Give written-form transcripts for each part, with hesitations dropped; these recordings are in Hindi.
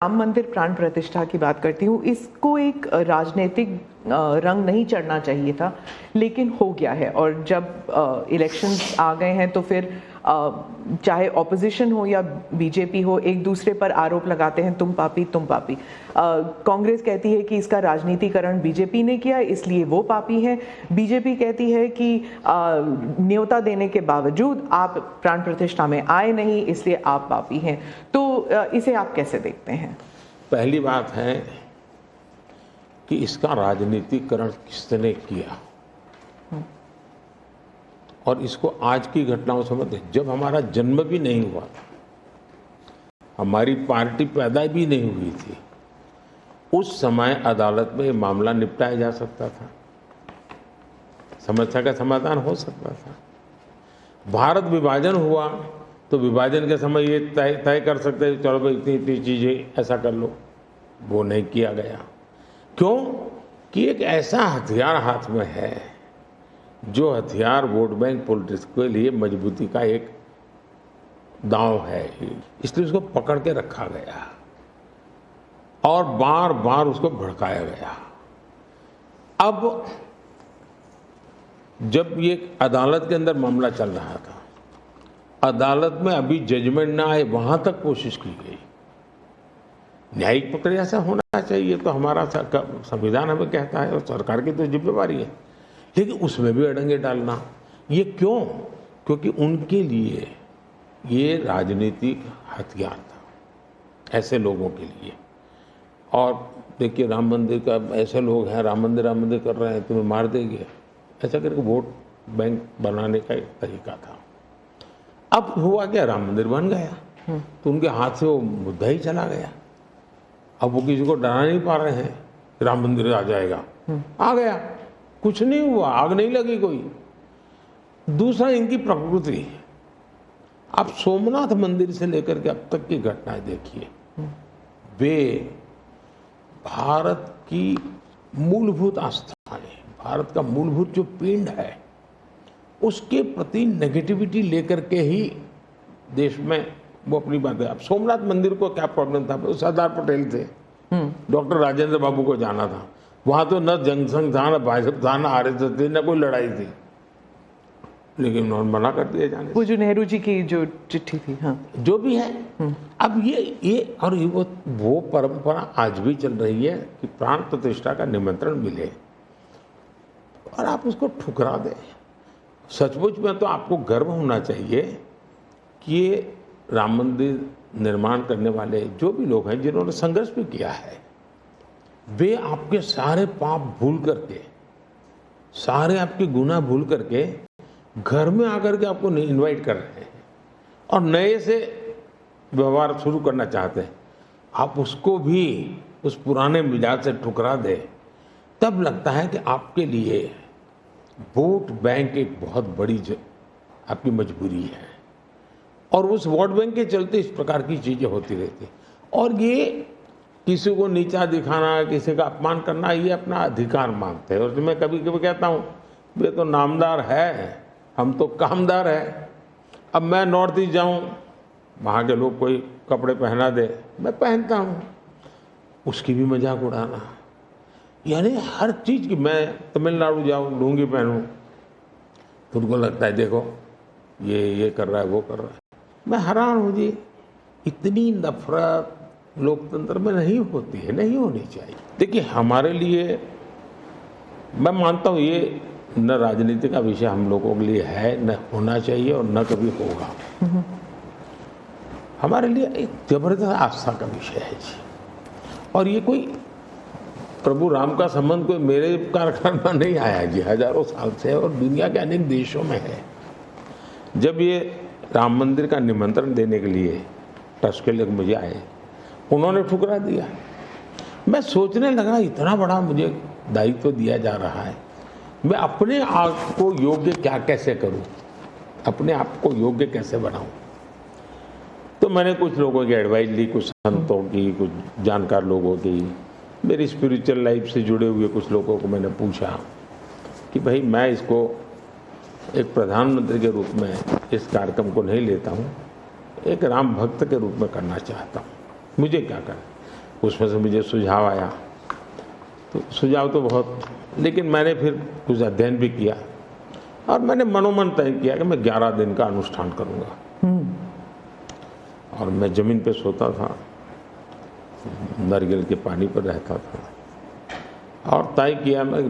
राम मंदिर प्राण प्रतिष्ठा की बात करती हूँ, इसको एक राजनीतिक रंग नहीं चढ़ना चाहिए था, लेकिन हो गया है। और जब इलेक्शंस आ गए हैं तो फिर चाहे ऑपोजिशन हो या बीजेपी हो, एक दूसरे पर आरोप लगाते हैं, तुम पापी तुम पापी। कांग्रेस कहती है कि इसका राजनीतिकरण बीजेपी ने किया इसलिए वो पापी है। बीजेपी कहती है कि न्योता देने के बावजूद आप प्राण प्रतिष्ठा में आए नहीं इसलिए आप पापी हैं। तो इसे आप कैसे देखते हैं? पहली बात है कि इसका राजनीतिकरण किसने किया, और इसको आज की घटनाओं से मत। जब हमारा जन्म भी नहीं हुआ था, हमारी पार्टी पैदा भी नहीं हुई थी, उस समय अदालत में ये मामला निपटाया जा सकता था, समस्या का समाधान हो सकता था। भारत विभाजन हुआ तो विभाजन के समय ये तय कर सकते हैं चलो भाई इतनी इतनी चीज़ें ऐसा कर लो, वो नहीं किया गया। क्यों? कि एक ऐसा हथियार हाथ में है जो हथियार वोट बैंक पॉलिटिक्स के लिए मजबूती का एक दांव है, इसलिए उसको पकड़ के रखा गया और बार बार उसको भड़काया गया। अब जब ये अदालत के अंदर मामला चल रहा था, अदालत में अभी जजमेंट ना आए वहां तक कोशिश की गई। न्यायिक प्रक्रिया से होना चाहिए तो हमारा संविधान हमें कहता है और सरकार की तो जिम्मेवारी है, लेकिन उसमें भी अड़ंगे डालना ये क्यों? क्योंकि उनके लिए ये राजनीतिक हथियार था, ऐसे लोगों के लिए। और देखिए राम मंदिर का, ऐसे लोग हैं राम मंदिर कर रहे हैं, तुम्हें मार देंगे, ऐसा करके वोट बैंक बनाने का एक तरीका था। अब हुआ क्या, राम मंदिर बन गया तो उनके हाथ से वो मुद्दा ही चला गया। अब वो किसी को डरा नहीं पा रहे हैं, राम मंदिर आ जाएगा, आ गया, कुछ नहीं हुआ, आग नहीं लगी कोई। दूसरा इनकी प्रकृति, आप सोमनाथ मंदिर से लेकर के अब तक की घटनाएं देखिए, वे भारत की मूलभूत आस्था है, भारत का मूलभूत जो पिंड है उसके प्रति नेगेटिविटी लेकर के ही देश में वो अपनी बात है। अब सोमनाथ मंदिर को क्या प्रॉब्लम था, वो सरदार पटेल थे, डॉक्टर राजेंद्र बाबू को जाना था, वहां तो न जनसंघ था, न भाजपा था, न आरएसएस थी, न कोई लड़ाई थी, लेकिन उन्होंने मना कर दिया जाने। वो जो नेहरू जी की जो चिट्ठी थी, हाँ, जो भी है। अब ये और वो परंपरा आज भी चल रही है कि प्राण प्रतिष्ठा का निमंत्रण मिले और आप उसको ठुकरा दें। सचमुच में तो आपको गर्व होना चाहिए कि ये राम मंदिर निर्माण करने वाले जो भी लोग हैं जिन्होंने संघर्ष भी किया है, वे आपके सारे पाप भूल करके, सारे आपके गुनाह भूल करके घर में आकर के आपको इनवाइट कर रहे हैं और नए से व्यवहार शुरू करना चाहते हैं। आप उसको भी उस पुराने मिजाज से ठुकरा दे, तब लगता है कि आपके लिए वोट बैंक एक बहुत बड़ी आपकी मजबूरी है, और उस वोट बैंक के चलते इस प्रकार की चीज़ें होती रहती। और ये किसी को नीचा दिखाना, किसी का अपमान करना, ये अपना अधिकार मानते हैं। और मैं कभी कभी कहता हूँ वे तो नामदार है, हम तो कामदार है। अब मैं नॉर्थ ईस्ट जाऊँ, वहाँ के लोग कोई कपड़े पहना दे, मैं पहनता हूँ, उसकी भी मजाक उड़ाना, यानी हर चीज़ की। मैं तमिलनाडु जाऊँ, लुंगी पहनूँ, तो उनको लगता है देखो ये कर रहा है, वो कर रहा है। मैं हैरान हूँ जी, इतनी नफरत लोकतंत्र में नहीं होती है, नहीं होनी चाहिए। देखिए हमारे लिए, मैं मानता हूँ ये न राजनीति का विषय हम लोगों के लिए है, न होना चाहिए और न कभी होगा। हमारे लिए एक जबरदस्त आस्था का विषय है जी। और ये कोई प्रभु राम का संबंध कोई मेरे कारखाना में नहीं आया जी, हजारों साल से, और दुनिया के अनेक देशों में है। जब ये राम मंदिर का निमंत्रण देने के लिए ट्रस्ट के लोग मुझे आए, उन्होंने ठुकरा दिया। मैं सोचने लगा इतना बड़ा मुझे दायित्व दिया जा रहा है, मैं अपने आप को योग्य कैसे करूं, अपने आप को योग्य कैसे बनाऊं। तो मैंने कुछ लोगों की एडवाइस ली, कुछ संतों की, कुछ जानकार लोगों की, मेरी स्पिरिचुअल लाइफ से जुड़े हुए कुछ लोगों को मैंने पूछा कि भाई मैं इसको एक प्रधानमंत्री के रूप में इस कार्यक्रम को नहीं लेता हूँ, एक राम भक्त के रूप में करना चाहता हूँ, मुझे क्या करना। उसमें से मुझे सुझाव आया, तो सुझाव तो बहुत, लेकिन मैंने फिर कुछ अध्ययन भी किया और मैंने मनोमन तय किया कि मैं 11 दिन का अनुष्ठान करूँगा। और मैं ज़मीन पे सोता था, नारियल के पानी पर रहता था और तय किया मैं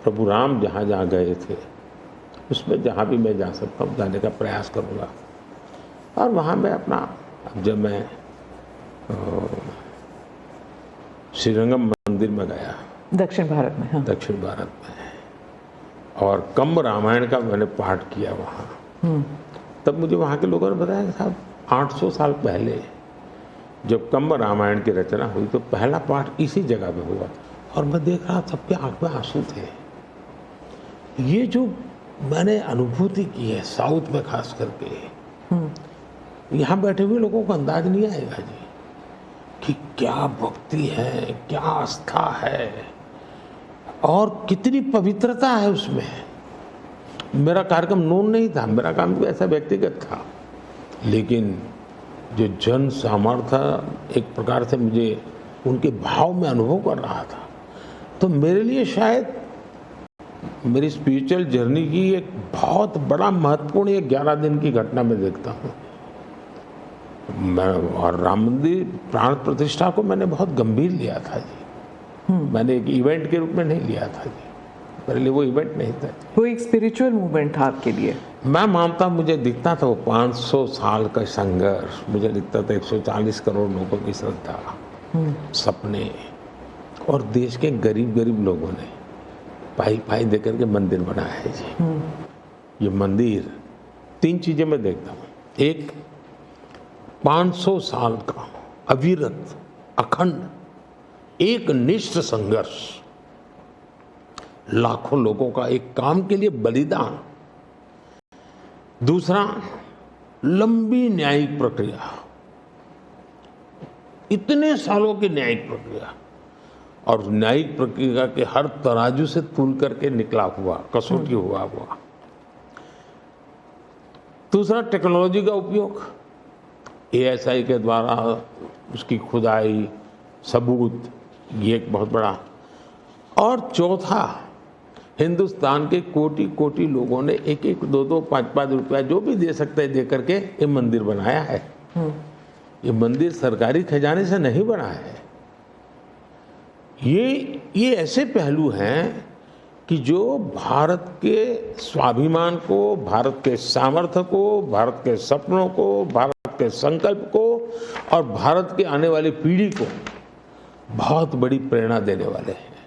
प्रभु राम जहाँ जहाँ गए थे उसमें जहाँ भी मैं जा सकता हूँ जाने का प्रयास करूँगा। और वहाँ मैं अपना, जब मैं श्रीरंगम मंदिर में गया, दक्षिण भारत में, हाँ। दक्षिण भारत में, और कम्ब रामायण का मैंने पाठ किया वहाँ, तब मुझे वहाँ के लोगों ने बताया कि साहब 800 साल पहले जब कम्ब रामायण की रचना हुई तो पहला पाठ इसी जगह पे हुआ। और मैं देख रहा, सबके आंख में आंसू थे। ये जो मैंने अनुभूति की है साउथ में खास करके, यहाँ बैठे हुए लोगों को अंदाज नहीं आएगा जी कि क्या भक्ति है, क्या आस्था है और कितनी पवित्रता है उसमें। मेरा कार्यक्रम नून नहीं था, मेरा काम भी ऐसा व्यक्तिगत था, लेकिन जो जन सामर्थ्य एक प्रकार से मुझे उनके भाव में अनुभव कर रहा था, तो मेरे लिए शायद मेरी स्पिरिचुअल जर्नी की एक बहुत बड़ा महत्वपूर्ण एक 11 दिन की घटना में देखता हूँ मैं। और राम मंदिर प्राण प्रतिष्ठा को मैंने बहुत गंभीर लिया था जी। मैंने एक इवेंट के रूप में नहीं लिया था जी, मेरे लिए वो इवेंट नहीं था, वो एक स्पिरिचुअल मूवमेंट था आपके लिए। मैं मानता, मुझे दिखता था वो 500 साल का संघर्ष, मुझे दिखता था 140 करोड़ लोगों की श्रद्धा, सपने, और देश के गरीब गरीब लोगों ने पाई दे करके मंदिर बनाया है जी। ये मंदिर 3 चीजें मैं देखता हूँ। एक, 500 साल का अविरत अखंड एक निष्ठ संघर्ष, लाखों लोगों का एक काम के लिए बलिदान। दूसरा, लंबी न्यायिक प्रक्रिया, इतने सालों की न्यायिक प्रक्रिया, और न्यायिक प्रक्रिया के हर तराजू से तुल करके निकला हुआ, कसौटी हुआ। दूसरा, टेक्नोलॉजी का उपयोग, ASI के द्वारा उसकी खुदाई, सबूत, ये एक बहुत बड़ा। और चौथा, हिंदुस्तान के कोटि कोटि लोगों ने 1-1, 2-2, 5-5 रुपया जो भी दे सकते हैं दे करके ये मंदिर बनाया है। ये मंदिर सरकारी खजाने से नहीं बना है। ये ऐसे पहलू हैं कि जो भारत के स्वाभिमान को, भारत के सामर्थ्य को, भारत के सपनों को, भारत के संकल्प को और भारत के आने वाली पीढ़ी को बहुत बड़ी प्रेरणा देने वाले हैं।